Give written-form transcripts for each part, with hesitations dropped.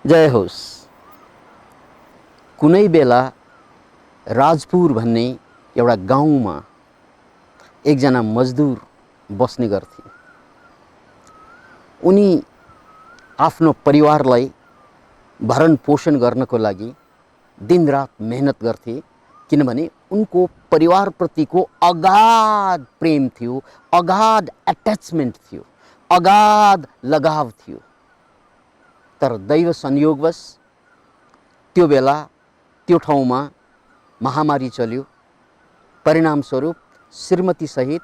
जय होस्। कुनै बेला राजपुर भन्ने एउटा गाउँमा एकजना मजदुर बस्ने गर्थे। उनी आफ्नो परिवारलाई भरण पोषण गर्नको लागि दिनरात मेहनत गर्थे, किनभने उनको परिवारप्रतिको अगाध प्रेम थियो, अगाध एट्याचमेन्ट थियो, अगाध लगाव थियो। तर दैव संयोगवश त्यो बेला त्यो ठाउँमा महामारी चल्यो। परिणामस्वरूप श्रीमती सहित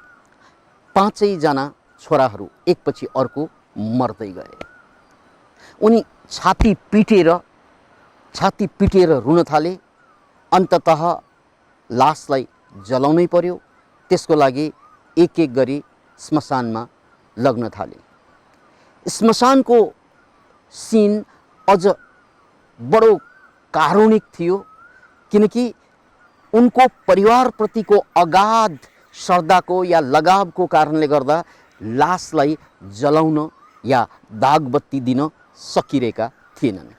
5 जना छोराहरू एकपछि अर्को मर्दै गए। उनी छाती पिटेर रुन थाले। अन्ततः लासलाई जलाउनै पर्यो। त्यसको लागि एक एक गरी श्मशानमा लग्न थाले। श्मशानको सीन अझ बडो कारुणिक थियो, किनकि उनको परिवारप्रतिको अगाध श्रद्धाको या लगावको कारणले गर्दा लासलाई जलाउन या दागबत्ती दिन सकिरहेका थिएनन्।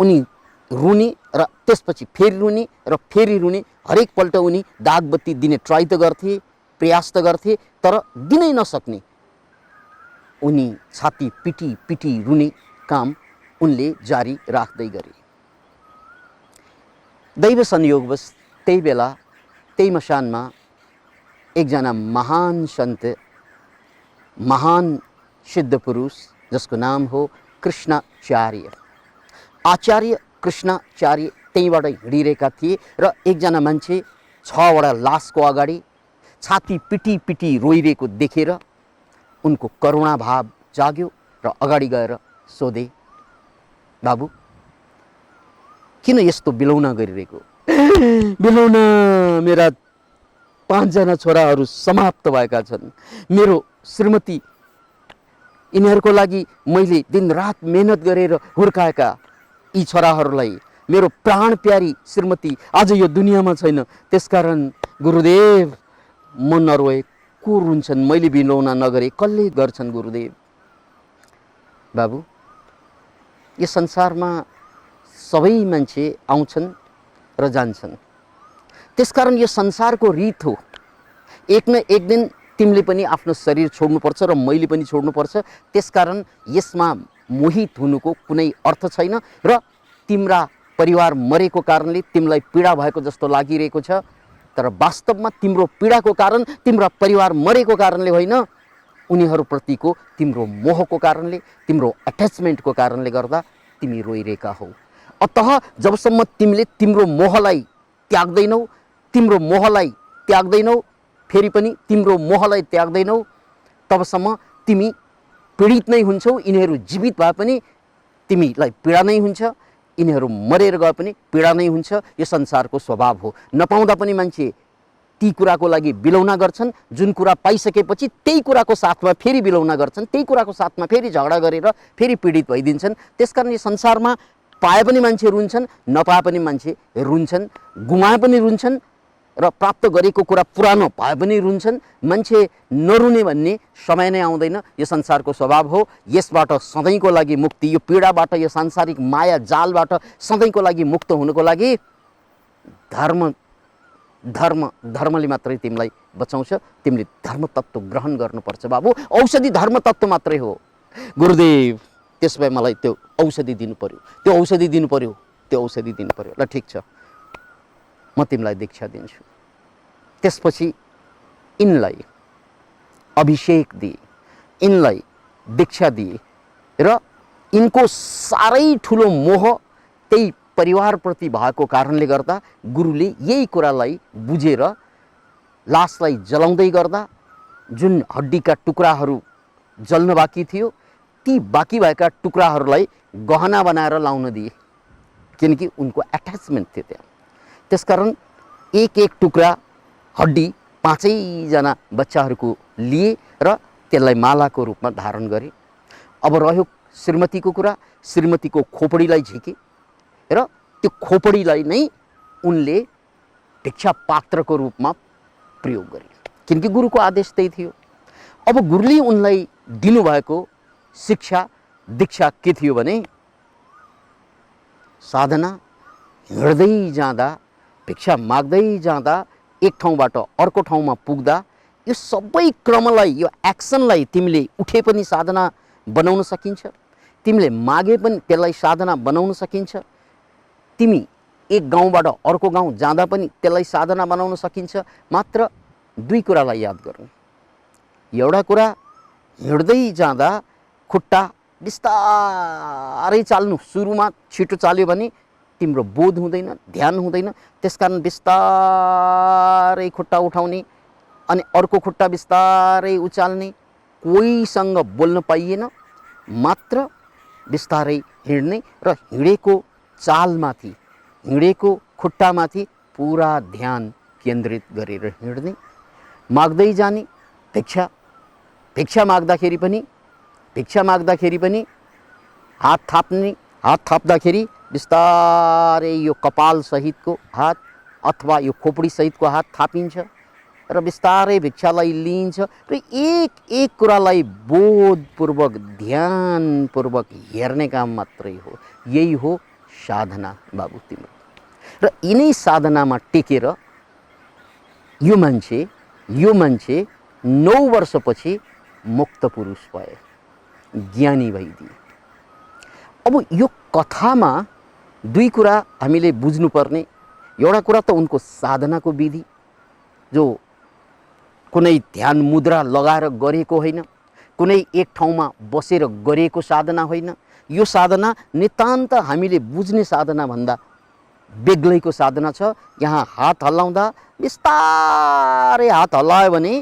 उनी रुने र त्यसपछि फेरि रुने र फेरि रुने। हरेकपल्ट उनी दागबत्ती दिने ट्राई त गर्थे, प्रयास त गर्थे, तर दिनै नसक्ने। उनी छाती पिटी रुने काम उनले जारी राख्दै गरे। दैव संयोगवश त्यही बेला त्यही मशानमा एकजना महान सन्त, महान सिद्ध पुरुष, जसको नाम हो कृष्णाचार्य, आचार्य कृष्णाचार्य त्यहीँबाट हिँडिरहेका थिए र एकजना मान्छे 6वटा लासको अगाडि छाती पिटी रोइरहेको देखेर उनको करुणा भाव जाग्यो र अगाडि गएर सोधे, बाबु किन यस्तो बिलौना गरिरहेको? बिलौना, मेरा 5 जना छोराहरू समाप्त भएका छन्। मेरो श्रीमती, यिनीहरूको लागि मैले दिनरात मेहनत गरेर हुर्काएका यी छोराहरूलाई, मेरो प्राण प्यारी श्रीमती आज यो दुनियाँमा छैन। त्यसकारण गुरुदेव, म नरोए को रुन्छन्? मैले बिलौना नगरे कसले गर्छन् गुरुदेव? बाबु, यो संसारमा सबै मान्छे आउँछन् र जान्छन्। त्यसकारण यो संसारको रीत हो। एक न एक दिन तिमीले पनि आफ्नो शरीर छोड्नुपर्छ र मैले पनि छोड्नुपर्छ। त्यसकारण यसमा मोहित हुनुको कुनै अर्थ छैन र तिम्रा परिवार मरेको कारणले तिमीलाई पीडा भएको जस्तो लागिरहेको छ, तर वास्तवमा तिम्रो पीडाको कारण तिम्रा परिवार मरेको कारणले होइन, उनीहरूप्रतिको तिम्रो मोहको कारणले, तिम्रो अट्याचमेन्टको कारणले गर्दा तिमी रोइरहेका हौ। अतः जबसम्म तिमीले तिम्रो मोहलाई त्याग्दैनौ, फेरि पनि तिम्रो मोहलाई त्याग्दैनौ, तबसम्म तिमी पीडित नै हुन्छौ। यिनीहरू जीवित भए पनि तिमीलाई पीडा नै हुन्छ, यिनीहरू मरेर गए पनि पीडा नै हुन्छ। यो संसारको स्वभाव हो। नपाउँदा पनि मान्छे ती कुराको लागि बिलौना गर्छन्, जुन कुरा पाइसकेपछि त्यही कुराको साथमा फेरि बिलौना गर्छन्, त्यही कुराको साथमा फेरि झगडा गरेर फेरि पीडित भइदिन्छन्। त्यसकारण यो संसारमा पाए पनि मान्छे रुन्छन्, नपाए पनि मान्छे रुन्छन्, गुमाए पनि रुन्छन् र प्राप्त गरेको कुरा पुरानो भए पनि रुन्छन्। मान्छे नरुने भन्ने समय नै आउँदैन। यो संसारको स्वभाव हो। यसबाट सधैँको लागि मुक्ति, यो पीडाबाट, यो सांसारिक माया जालबाट सधैँको लागि मुक्त हुनुको लागि धर्मले मात्रै तिमीलाई बचाउँछ। तिमीले धर्म तत्त्व ग्रहण गर्नुपर्छ बाबु। औषधि धर्म तत्त्व मात्रै हो। गुरुदेव, त्यसो भए मलाई त्यो औषधि दिनु पर्यो। ल ठिक छ, म तिमीलाई दीक्षा दिन्छु। त्यसपछि यिनलाई अभिषेक दिए, यिनलाई दीक्षा दिए र यिनको साह्रै ठुलो मोह त्यही परिवारप्रति भएको कारणले गर्दा गुरुले यही कुरालाई बुझेर लासलाई जलाउँदै गर्दा जुन हड्डीका टुक्राहरू जल्न बाँकी थियो, ती बाँकी भएका टुक्राहरूलाई गहना बनाएर लाउन दिए, किनकि उनको एट्याचमेन्ट थियो त्यहाँ। त्यसकारण एक एक टुक्रा हड्डी 5 जना बच्चाहरूको लिए र त्यसलाई मालाको रूपमा धारण गरे। अब रह्यो श्रीमतीको कुरा। श्रीमतीको खोपडीलाई झिके र त्यो खोपडीलाई नै उनले भिक्षा पात्रको रूपमा प्रयोग गरे, किनकि गुरुको आदेश त्यही थियो। अब गुरुले उनलाई दिनुभएको शिक्षा दीक्षा के थियो भने साधना हिँड्दै जाँदा, भिक्षा माग्दै जाँदा, एक ठाउँबाट अर्को ठाउँमा पुग्दा यो सबै क्रमलाई, यो एक्सनलाई तिमीले उठे पनि साधना बनाउन सकिन्छ, तिमीले मागे पनि त्यसलाई साधना बनाउन सकिन्छ, तिमी एक गाउँबाट अर्को गाउँ जाँदा पनि त्यसलाई साधना बनाउन सकिन्छ। मात्र दुई कुरालाई याद गर्नु। एउटा कुरा, हिँड्दै जाँदा खुट्टा बिस्तारै चाल्नु। सुरुमा छिटो चाल्यो भने तिम्रो बोध हुँदैन, ध्यान हुँदैन, त्यसकारण बिस्तारै खुट्टा उठाउने अनि अर्को खुट्टा बिस्तारै उचाल्ने, कोहीसँग बोल्न पाइएन, मात्र बिस्तारै हिँड्ने र हिँडेको चालमाथि, हिँडेको खुट्टामाथि पुरा ध्यान केन्द्रित गरेर हिँड्ने। माग्दै जाने, भिक्षा माग्दाखेरि पनि हात थाप्ने, हात थाप्दाखेरि बिस्तारै यो कपाल सहितको हात अथवा यो खोपडी सहितको हात थापिन्छ र बिस्तारै भिक्षालाई लिइन्छ र एक एक कुरालाई बोधपूर्वक ध्यानपूर्वक हेर्ने काम मात्रै हो। यही हो साधना बाबु तिम्रो। र यिनै साधनामा टेकेर यो मान्छे 9 वर्षपछि मुक्त पुरुष भए, ज्ञानी भइदिए। अब यो कथामा दुई कुरा हामीले बुझ्नुपर्ने। एउटा कुरा त उनको साधनाको विधि, जो कुनै ध्यान मुद्रा लगाएर गरेको होइन, कुनै एक ठाउँमा बसेर गरेको साधना होइन। यो साधना नितान्त हामीले बुझ्ने साधना भन्दा बेग्लैको साधना छ। यहाँ हात हल्लाउँदा बिस्तारै हात हल्लायो भने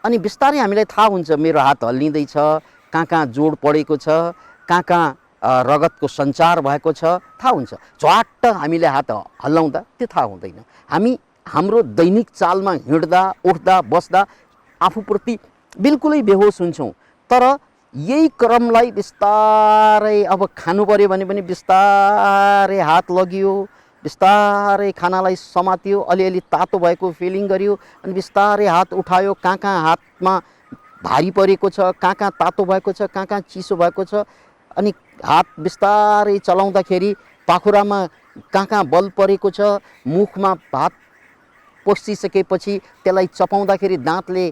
अनि बिस्तारै हामीलाई थाहा हुन्छ मेरो हात हल्लिँदैछ, कहाँ जोड पडेको छ, कहाँ रगतको सञ्चार भएको छ, थाहा हुन्छ। झ्वाट्ट हामीले हात हल्लाउँदा त्यो थाहा हुँदैन। हाम्रो दैनिक चालमा हिँड्दा, उठ्दा, बस्दा आफूप्रति बिल्कुलै बेहोस हुन्छौँ। तर यही क्रमलाई बिस्तारै अब खानु पर्यो भने पनि बिस्तारै हात लगियो, बिस्तारै खानालाई समात्यो, अलिअलि तातो भएको फिलिङ गरियो अनि बिस्तारै हात उठायो, कहाँ हातमा भारी परेको छ, कहाँ तातो भएको छ, कहाँ चिसो भएको छ, अनि हात बिस्तारै चलाउँदाखेरि पाखुरामा कहाँ बल परेको छ, मुखमा हात पसिसकेपछि त्यसलाई चपाउँदाखेरि दाँतले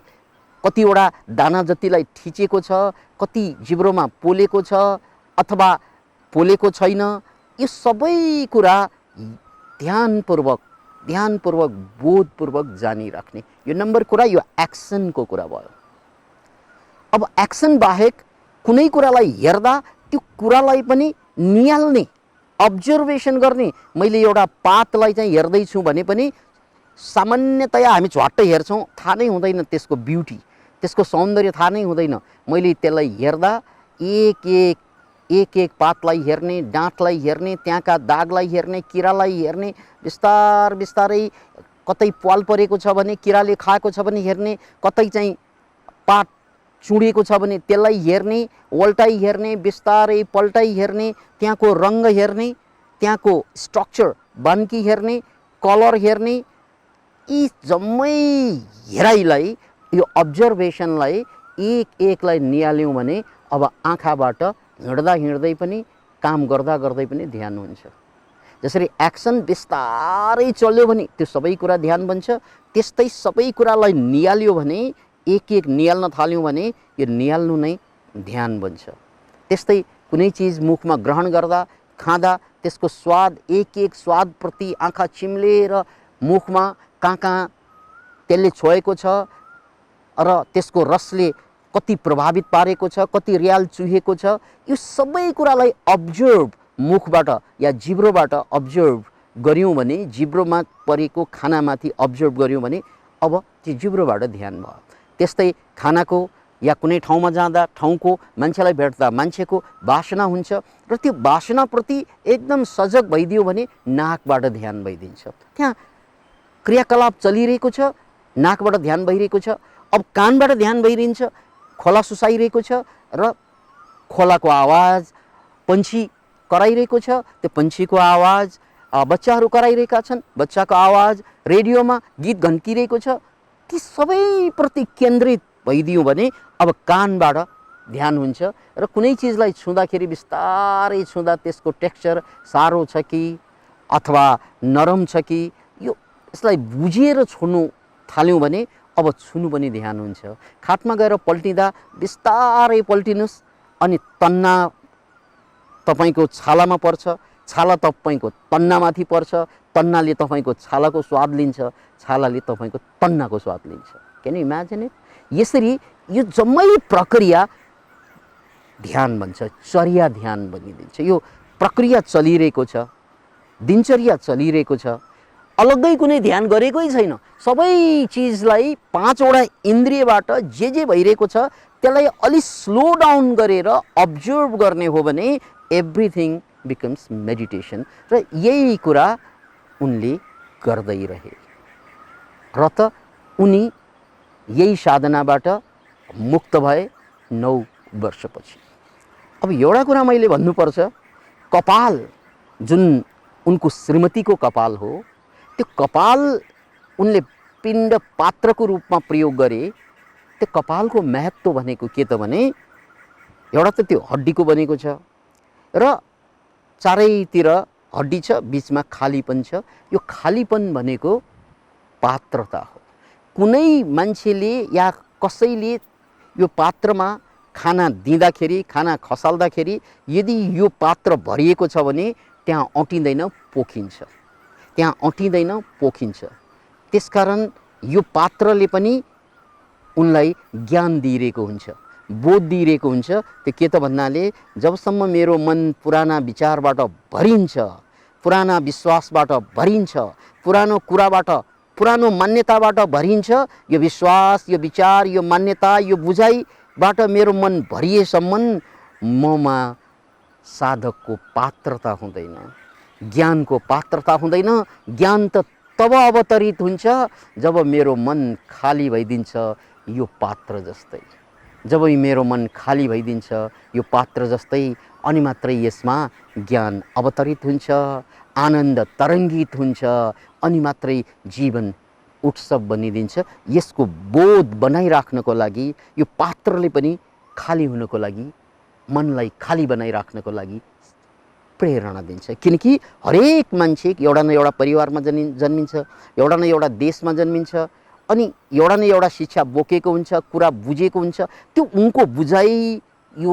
कतिवटा दाना जतिलाई थिचेको छ, कति जिब्रोमा पोलेको छ अथवा पोलेको छैन, यो सबै कुरा ध्यानपूर्वक बोधपूर्वक जानिराख्ने। यो नम्बर कुरा, यो एक्सनको कुरा भयो। अब एक्सन बाहेक कुनै कुरालाई हेर्दा त्यो कुरालाई पनि निहाल्ने, अब्जर्भेसन गर्ने। मैले एउटा पातलाई चाहिँ हेर्दैछु भने पनि सामान्यतया हामी झ्वाट्ट हेर्छौँ, थाहा नै हुँदैन त्यसको ब्युटी, त्यसको सौन्दर्य थाहा नै हुँदैन। मैले त्यसलाई हेर्दा एक एक पातलाई हेर्ने, डाँठलाई हेर्ने, त्यहाँका दागलाई हेर्ने, किरालाई हेर्ने, बिस्तारै कतै प्वाल परेको छ भने, किराले खाएको छ भने हेर्ने, कतै चाहिँ पात चुडेको छ भने त्यसलाई हेर्ने, वल्टाइ हेर्ने, बिस्तारै पल्टाइ हेर्ने, त्यहाँको रङ्ग हेर्ने, त्यहाँको स्ट्रक्चर बान्की हेर्ने, कलर हेर्ने, यी जम्मै हेराइलाई, यो अब्जर्भेसनलाई एकलाई निहाल्यौँ भने अब आँखाबाट हिँड्दै पनि, काम गर्दा पनि ध्यान हुन्छ। जसरी एक्सन बिस्तारै चल्यो भने त्यो सबै कुरा ध्यान बन्छ, त्यस्तै सबै कुरालाई निहाल्यो भने, एक निहाल्न थाल्यौँ भने यो निहाल्नु नै ध्यान बन्छ। त्यस्तै कुनै चिज मुखमा ग्रहण गर्दा, खाँदा त्यसको स्वाद, एक स्वादप्रति आँखा चिम्लेर मुखमा कहाँ त्यसले छोएको छ र त्यसको रसले कति प्रभावित पारेको छ, कति रियाल चुहेको छ, यो सबै कुरालाई अब्जर्भ मुखबाट या जिब्रोबाट अब्जर्भ गऱ्यौँ भने, जिब्रोमा परेको खानामाथि अब्जर्भ गऱ्यौँ भने अब त्यो जिब्रोबाट ध्यान भयो। त्यस्तै खानाको या कुनै ठाउँमा जाँदा ठाउँको, मान्छेलाई भेट्दा मान्छेको वासना हुन्छ र त्यो वासनाप्रति एकदम सजग भइदियो भने नाकबाट ध्यान भइदिन्छ। त्यहाँ क्रियाकलाप चलिरहेको छ, नाकबाट ध्यान भइरहेको छ। अब कानबाट ध्यान भइरहन्छ, खोला सुसाइरहेको छ र खोलाको आवाज, पन्छी कराइरहेको छ, त्यो पन्छीको आवाज, बच्चाहरू कराइरहेका छन्, बच्चाको आवाज, रेडियोमा गीत घन्किरहेको छ, ती सबैप्रति केन्द्रित भइदियौँ भने अब कानबाट ध्यान हुन्छ र कुनै चिजलाई छुँदाखेरि बिस्तारै छुँदा त्यसको टेक्सचर सारो छ कि अथवा नरम छ कि यो यसलाई बुझेर छोड्नु थाल्यौँ भने अब छुनु पनि ध्यान हुन्छ। खाटमा गएर पल्टिँदा बिस्तारै पल्टिनुस् अनि तन्ना तपाईको छालामा पर्छ, छाला तपाईको तन्नामाथि पर्छ, तन्नाले तपाईको छालाको स्वाद लिन्छ, छालाले तपाईको तन्नाको स्वाद लिन्छ। Can you imagine it? यसरी यो जम्मै प्रक्रिया ध्यान भन्छ, चर्या ध्यान बनिदिन्छ। यो प्रक्रिया चलिरहेको छ, दिनचर्या चलिरहेको छ, अलग्गै कुनै ध्यान गरेकै छैन। सबै चिजलाई पाँचवटा इन्द्रियबाट जे भइरहेको छ त्यसलाई अलि स्लो डाउन गरेर अब्जर्भ गर्ने हो भने एभ्रिथिङ बिकम्स मेडिटेसन। र यही कुरा उनले गर्दै रहे र त उनी यही साधनाबाट मुक्त भए 9 वर्षपछि। अब एउटा कुरा मैले भन्नुपर्छ, कपाल जुन उनको श्रीमतीको कपाल हो, त्यो कपाल उनले पिण्ड पात्रको रूपमा प्रयोग गरे। त्यो कपालको महत्त्व भनेको के त भने एउटा त त्यो हड्डीको बनेको छ र चारैतिर हड्डी छ, बीचमा खालीपन छ। यो खालीपन भनेको पात्रता हो। कुनै मान्छेले या कसैले यो पात्रमा खाना दिँदाखेरि, खाना खसाल्दाखेरि यदि यो पात्र भरिएको छ भने त्यहाँ अँटिँदैन, पोखिन्छ, त्यहाँ अँटिँदैन, पोखिन्छ। त्यसकारण यो पात्रले पनि उनलाई ज्ञान दिइरहेको हुन्छ, बोध दिइरहेको हुन्छ। त्यो के त भन्नाले जबसम्म मेरो मन पुराना विचारबाट भरिन्छ, पुराना विश्वासबाट भरिन्छ, पुरानो कुराबाट, पुरानो मान्यताबाट भरिन्छ, यो विश्वास, यो विचार, यो मान्यता, यो बुझाइबाट मेरो मन भरिएसम्म ममा साधकको पात्रता हुँदैन, ज्ञानको पात्रता हुँदैन। ज्ञान त तब अवतरित हुन्छ जब मेरो मन खाली भइदिन्छ यो पात्र जस्तै। जब मेरो मन खाली भइदिन्छ यो पात्र जस्तै, अनि मात्रै यसमा ज्ञान अवतरित हुन्छ, आनन्द तरङ्गित हुन्छ, अनि मात्रै जीवन उत्सव बनिदिन्छ। यसको बोध बनाइराख्नको लागि यो पात्रले पनि खाली हुनको लागि, मनलाई खाली बनाइराख्नको लागि प्रेरणा दिन्छ। किनकि हरेक मान्छे एउटा न एउटा परिवारमा जन्मिन्छ, एउटा न एउटा देशमा जन्मिन्छ, अनि एउटा न एउटा शिक्षा बोकेको हुन्छ, कुरा बुझेको हुन्छ। त्यो उनको बुझाइ, यो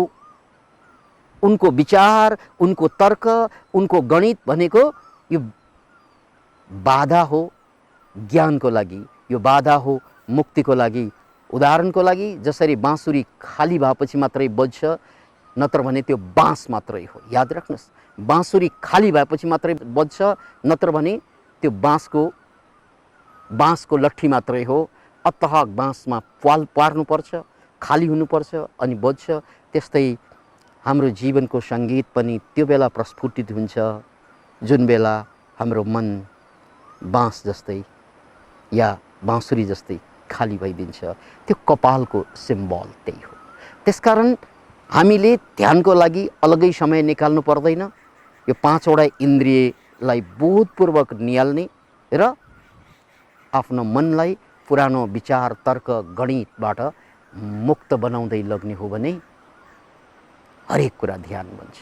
उनको विचार, उनको तर्क, उनको गणित भनेको यो बाधा हो ज्ञानको लागि, यो बाधा हो मुक्तिको लागि। उदाहरणको लागि जसरी बाँसुरी खाली भएपछि मात्रै बज्छ, नत्र भने त्यो बाँस मात्रै हो। याद राख्नुहोस्, बाँसुरी खाली भएपछि मात्रै बज्छ, नत्र भने त्यो बाँसको लट्ठी मात्रै हो। अतः बाँसमा पाल पार्नुपर्छ, खाली हुनुपर्छ अनि बज्छ। त्यस्तै हाम्रो जीवनको सङ्गीत पनि त्यो बेला प्रस्फुटित हुन्छ जुन बेला हाम्रो मन बाँस जस्तै या बाँसुरी जस्तै खाली भइदिन्छ। त्यो कपालको सिम्बल त्यही हो। त्यसकारण हामीले ध्यानको लागि अलगै समय निकाल्नु पर्दैन। यो पाँचवटा इन्द्रियलाई बोधपूर्वक निहाल्ने र आफ्नो मनलाई पुरानो विचार, तर्क, गणितबाट मुक्त बनाउँदै लग्ने हो भने हरेक कुरा ध्यान बन्छ।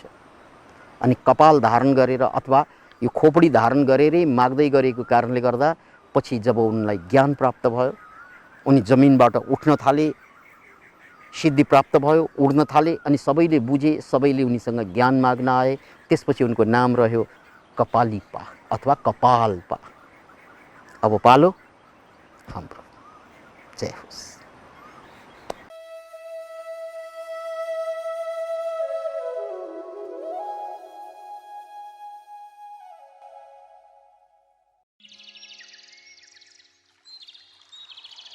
अनि कपाल धारण गरेर अथवा यो खोपडी धारण गरेरै माग्दै गरेको कारणले गर्दा पछि जब उनलाई ज्ञान प्राप्त भयो, उनी जमिनबाट उठ्न थाले, सिद्धि प्राप्त भयो, उड्न थाले, अनि सबैले बुझे, सबैले उनीसँग ज्ञान माग्न आए। त्यसपछि उनको नाम रह्यो कपालिपा अथवा कपालपा। अब पालो हाम्रो। जय होस्।